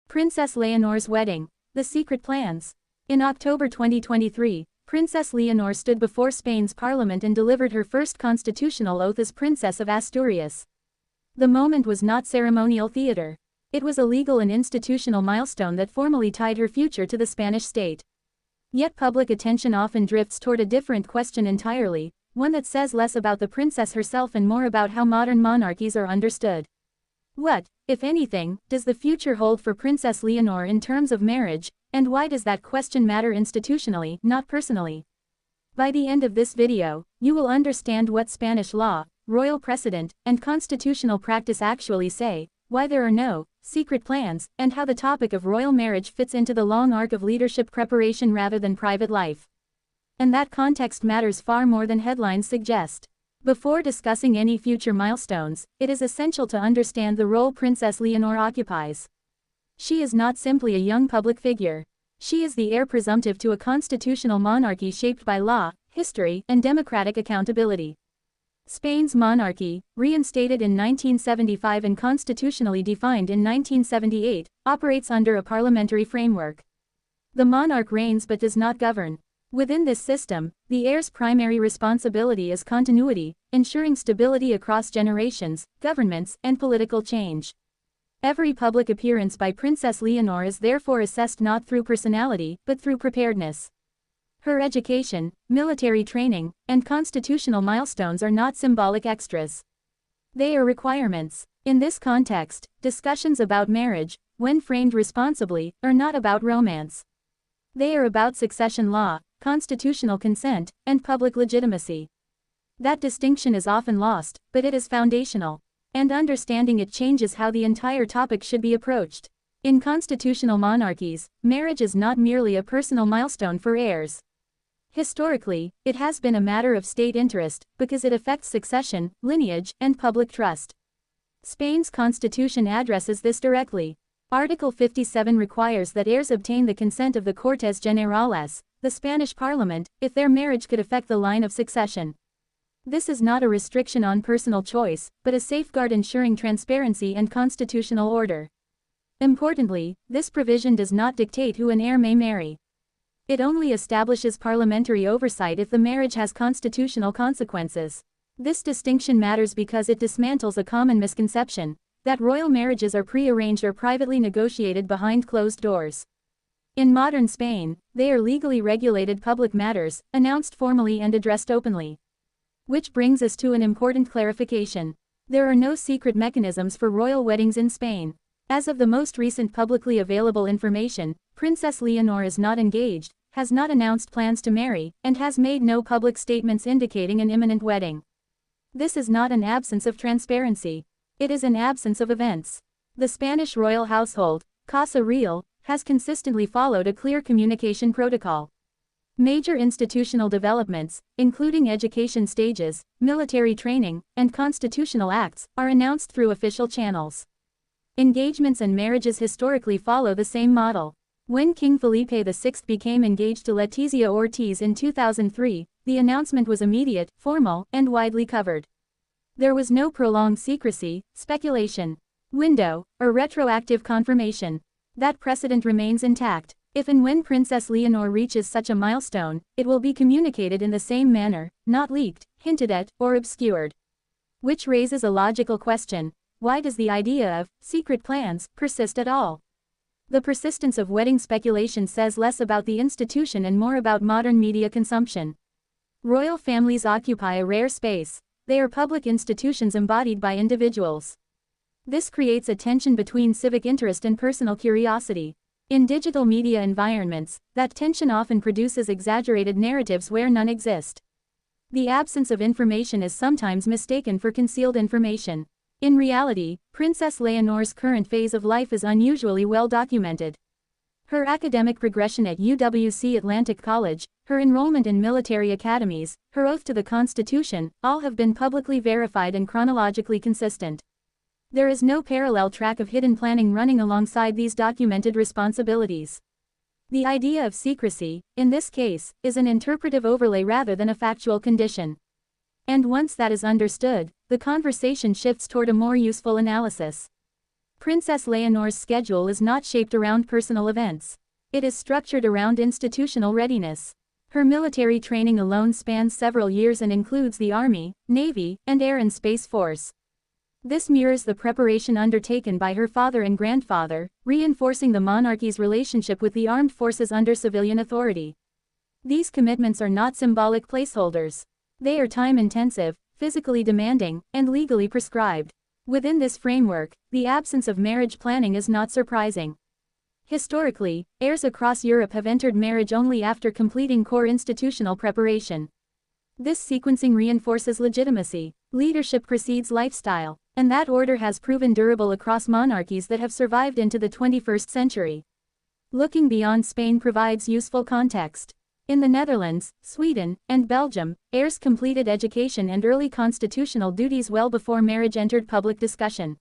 Princess Leonor's wedding. The secret plans. In October 2023, Princess Leonor stood before Spain's parliament and delivered her first constitutional oath as Princess of Asturias. The moment was not ceremonial theater. It was a legal and institutional milestone that formally tied her future to the Spanish state. Yet public attention often drifts toward a different question entirely, one that says less about the princess herself and more about how modern monarchies are understood. What, if anything, does the future hold for Princess Leonor in terms of marriage, and why does that question matter institutionally, not personally? By the end of this video, you will understand what Spanish law, royal precedent, and constitutional practice actually say, why there are no secret plans, and how the topic of royal marriage fits into the long arc of leadership preparation rather than private life. And that context matters far more than headlines suggest. Before discussing any future milestones, it is essential to understand the role Princess Leonor occupies. She is not simply a young public figure. She is the heir presumptive to a constitutional monarchy shaped by law, history, and democratic accountability. Spain's monarchy, reinstated in 1975 and constitutionally defined in 1978, operates under a parliamentary framework. The monarch reigns but does not govern. Within this system, the heir's primary responsibility is continuity, ensuring stability across generations, governments, and political change. Every public appearance by Princess Leonor is therefore assessed not through personality, but through preparedness. Her education, military training, and constitutional milestones are not symbolic extras. They are requirements. In this context, discussions about marriage, when framed responsibly, are not about romance. They are about succession law, constitutional consent, and public legitimacy. That distinction is often lost, but it is foundational. And understanding it changes how the entire topic should be approached. In constitutional monarchies, marriage is not merely a personal milestone for heirs. Historically, it has been a matter of state interest, because it affects succession, lineage, and public trust. Spain's constitution addresses this directly. Article 57 requires that heirs obtain the consent of the Cortes Generales, the Spanish parliament, if their marriage could affect the line of succession. This is not a restriction on personal choice, but a safeguard ensuring transparency and constitutional order. Importantly, this provision does not dictate who an heir may marry. It only establishes parliamentary oversight if the marriage has constitutional consequences. This distinction matters because it dismantles a common misconception, that royal marriages are pre-arranged or privately negotiated behind closed doors. In modern Spain, they are legally regulated public matters, announced formally and addressed openly. Which brings us to an important clarification. There are no secret mechanisms for royal weddings in Spain. As of the most recent publicly available information, Princess Leonor is not engaged, has not announced plans to marry, and has made no public statements indicating an imminent wedding. This is not an absence of transparency. It is an absence of events. The Spanish royal household, Casa Real, has consistently followed a clear communication protocol. Major institutional developments, including education stages, military training, and constitutional acts, are announced through official channels. Engagements and marriages historically follow the same model. When King Felipe VI became engaged to Letizia Ortiz in 2003, the announcement was immediate, formal, and widely covered. There was no prolonged secrecy, speculation, window, or retroactive confirmation. That precedent remains intact. If and when Princess Leonor reaches such a milestone, it will be communicated in the same manner, not leaked, hinted at, or obscured. Which raises a logical question: why does the idea of secret plans persist at all? The persistence of wedding speculation says less about the institution and more about modern media consumption. Royal families occupy a rare space. They are public institutions embodied by individuals. This creates a tension between civic interest and personal curiosity. In digital media environments, that tension often produces exaggerated narratives where none exist. The absence of information is sometimes mistaken for concealed information. In reality, Princess Leonor's current phase of life is unusually well documented. Her academic progression at UWC Atlantic College, her enrollment in military academies, her oath to the Constitution, all have been publicly verified and chronologically consistent. There is no parallel track of hidden planning running alongside these documented responsibilities. The idea of secrecy, in this case, is an interpretive overlay rather than a factual condition. And once that is understood, the conversation shifts toward a more useful analysis. Princess Leonor's schedule is not shaped around personal events. It is structured around institutional readiness. Her military training alone spans several years and includes the Army, Navy, and Air and Space Force. This mirrors the preparation undertaken by her father and grandfather, reinforcing the monarchy's relationship with the armed forces under civilian authority. These commitments are not symbolic placeholders. They are time-intensive, physically demanding, and legally prescribed. Within this framework, the absence of marriage planning is not surprising. Historically, heirs across Europe have entered marriage only after completing core institutional preparation. This sequencing reinforces legitimacy. Leadership precedes lifestyle, and that order has proven durable across monarchies that have survived into the 21st century. Looking beyond Spain provides useful context. In the Netherlands, Sweden, and Belgium, heirs completed education and early constitutional duties well before marriage entered public discussion.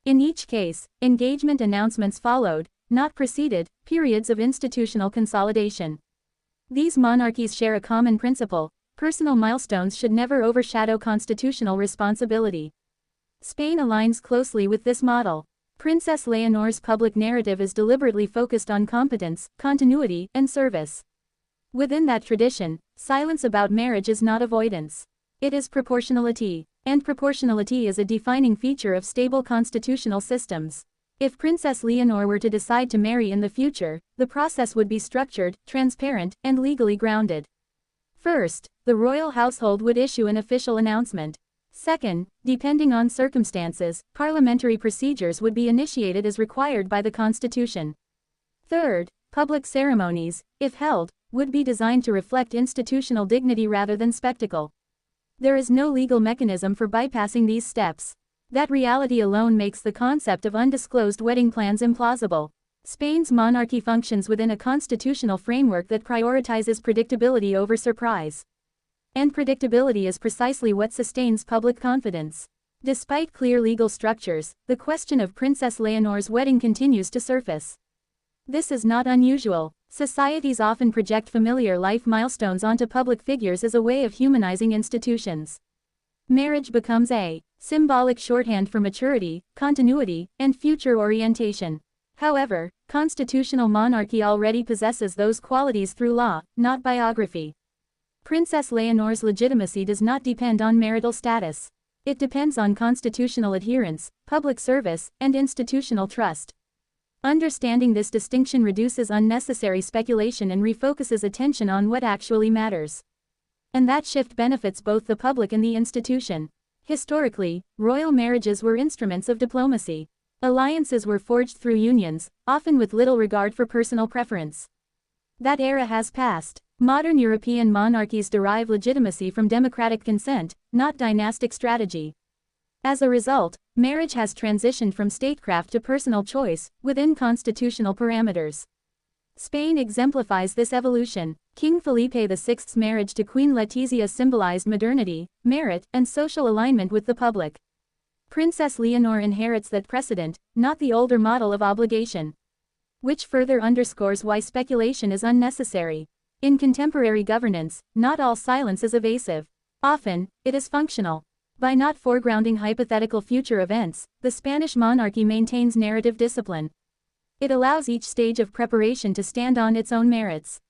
In each case, engagement announcements followed, not preceded, periods of institutional consolidation. These monarchies share a common principle: personal milestones should never overshadow constitutional responsibility. Spain aligns closely with this model. Princess Leonor's public narrative is deliberately focused on competence, continuity, and service. Within that tradition, silence about marriage is not avoidance. It is proportionality, and proportionality is a defining feature of stable constitutional systems. If Princess Leonor were to decide to marry in the future, the process would be structured, transparent, and legally grounded. First, the royal household would issue an official announcement. Second, depending on circumstances, parliamentary procedures would be initiated as required by the Constitution. Third, public ceremonies, if held, would be designed to reflect institutional dignity rather than spectacle. There is no legal mechanism for bypassing these steps. That reality alone makes the concept of undisclosed wedding plans implausible. Spain's monarchy functions within a constitutional framework that prioritizes predictability over surprise. And predictability is precisely what sustains public confidence. Despite clear legal structures, the question of Princess Leonor's wedding continues to surface. This is not unusual. Societies often project familiar life milestones onto public figures as a way of humanizing institutions. Marriage becomes a symbolic shorthand for maturity, continuity, and future orientation. However, constitutional monarchy already possesses those qualities through law, not biography. Princess Leonor's legitimacy does not depend on marital status. It depends on constitutional adherence, public service, and institutional trust. Understanding this distinction reduces unnecessary speculation and refocuses attention on what actually matters. And that shift benefits both the public and the institution. Historically, royal marriages were instruments of diplomacy. Alliances were forged through unions, often with little regard for personal preference. That era has passed. Modern European monarchies derive legitimacy from democratic consent, not dynastic strategy. As a result, marriage has transitioned from statecraft to personal choice, within constitutional parameters. Spain exemplifies this evolution. King Felipe VI's marriage to Queen Letizia symbolized modernity, merit, and social alignment with the public. Princess Leonor inherits that precedent, not the older model of obligation. Which further underscores why speculation is unnecessary. In contemporary governance, not all silence is evasive. Often, it is functional. By not foregrounding hypothetical future events, the Spanish monarchy maintains narrative discipline. It allows each stage of preparation to stand on its own merits.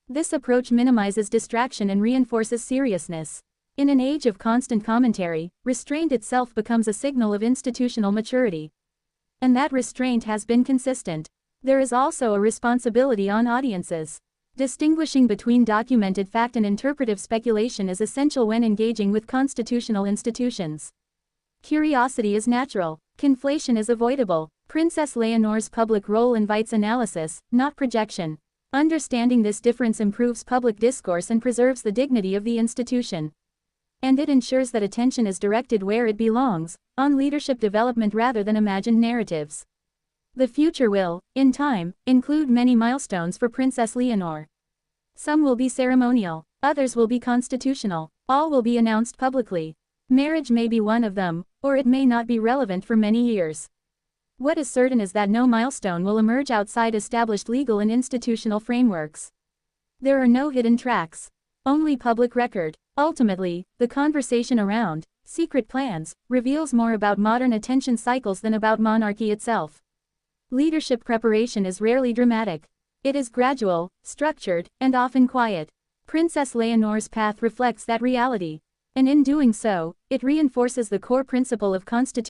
This approach minimizes distraction and reinforces seriousness. In an age of constant commentary, restraint itself becomes a signal of institutional maturity. And that restraint has been consistent. There is also a responsibility on audiences. Distinguishing between documented fact and interpretive speculation is essential when engaging with constitutional institutions. Curiosity is natural. Conflation is avoidable. Princess Leonor's public role invites analysis, not projection. Understanding this difference improves public discourse and preserves the dignity of the institution. And it ensures that attention is directed where it belongs, on leadership development rather than imagined narratives. The future will, in time, include many milestones for Princess Leonor. Some will be ceremonial, others will be constitutional, all will be announced publicly. Marriage may be one of them, or it may not be relevant for many years. What is certain is that no milestone will emerge outside established legal and institutional frameworks. There are no hidden tracks. Only public record. Ultimately, the conversation around Secret Plans reveals more about modern attention cycles than about monarchy itself. Leadership preparation is rarely dramatic. It is gradual, structured, and often quiet. Princess Leonor's path reflects that reality. And in doing so, it reinforces the core principle of constitutional